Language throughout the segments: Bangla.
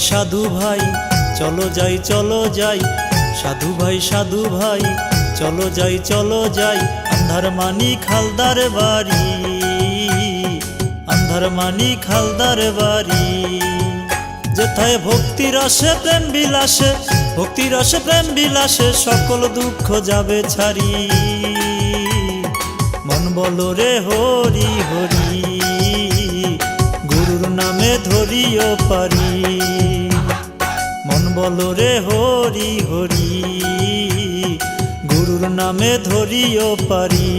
সাধু ভাই চলো যাই সাধু ভাই চলো যাই আন্ধার মানি খালদার বাড়ি, আন্ধার মানি খালদার বাড়ি। যেথায় ভক্তি রসে প্রেম বিলাসে সকল দুঃখ যাবে ছাড়ি। মন বলো রে হরি হরি, গুরুর নামে ধরিও পারি। মন বলো রে হরি হরি, গুরুর নামে ধরিও পারি।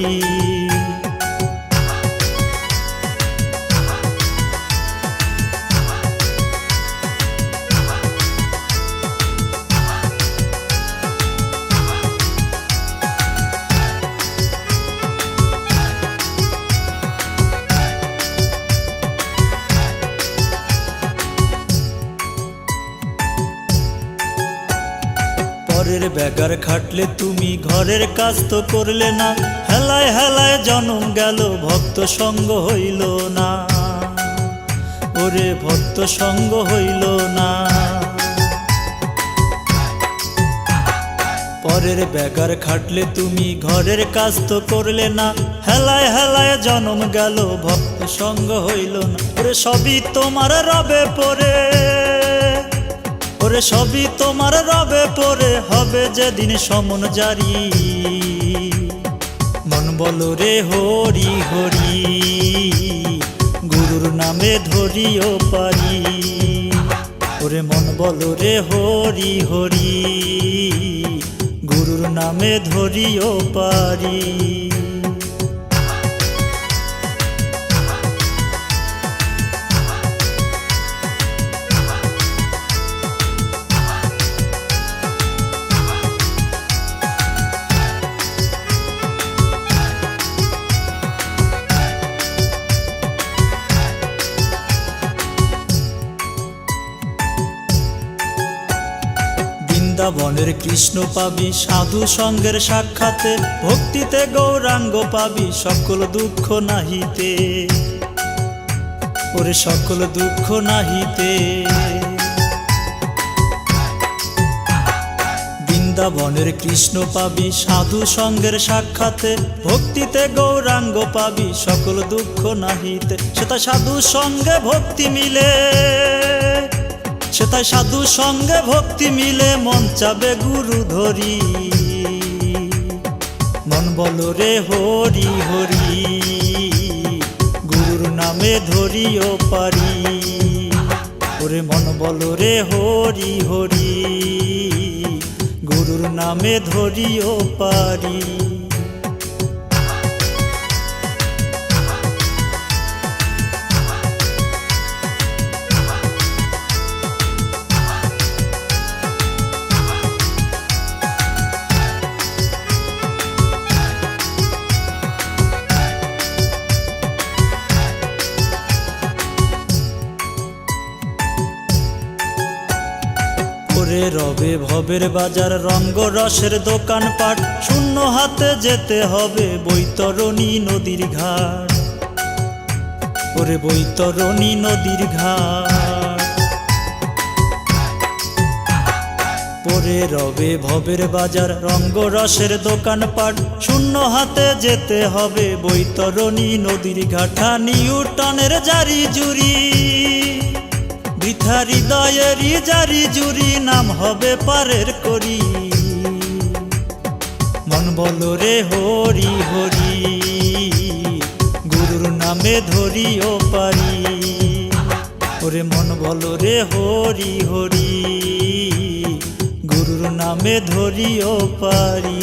পরের বেগার খাটলে তুমি ঘরের কাজ তো করলে না, হেলায় হেলায় জনম গেল ভক্ত সঙ্গ হইল না, ওরে ভক্ত সঙ্গ হইল না। পরের বেগার খাটলে তুমি ঘরের কাজ তো করলে না, হেলায় হেলায় জনম গেল ভক্ত সঙ্গ হইল না। ওরে সবই তোমার রবে পরে, ওরে সবই তোমার রবে পরে, হবে যেদিন সমন জারি। মন বলো রে হরি হরি, গুরুর নামে ধরিও পারি। ওরে মন বলো রে হরি হরি, গুরুর নামে ধরিও পারি। বৃন্দাবনের কৃষ্ণ পাবি সাধু সঙ্গের সাক্ষাতে, ভক্তিতে গৌরাঙ্গ পাবি সকল দুঃখ নাহিতে, ওরে সকল দুঃখ নাহিতে। বৃন্দাবনের কৃষ্ণ পাবি সাধু সঙ্গের সাক্ষাতে, ভক্তিতে গৌরাঙ্গ পাবি সকল দুঃখ নাহিতে। সেটা সাধু সঙ্গে ভক্তি মিলে, সেটাই সাধু সঙ্গে ভক্তি মিলে, মন চাবে গুরু ধরি। মন বলো রে হরি হরি, গুরুর নামে ধরিও পারি। ওরে মন বলো রে হরি হরি, গুরুর নামে ধরিও পারি। রবে ভবের বাজার রঙ্গ রসের দোকান পাট, শূন্য হাতে যেতে হবে বৈতরণী নদীর ঘাট, ওরে বৈতরণী নদীর ঘাট। পরে রবে ভবের বাজার রঙ্গ রসের দোকান পাট, শূন্য হাতে যেতে হবে বৈতরণী নদীর ঘাট। নিউটনের জারি জুরি, বৃথা হৃদয়েরই জারি জুরি, নাম হবে পারের করি। মন বলো রে হরি হরি, গুরুর নামে ধরিও পারি। ওরে মন বলো রে হরি হরি, গুরুর নামে ধরিও পারি।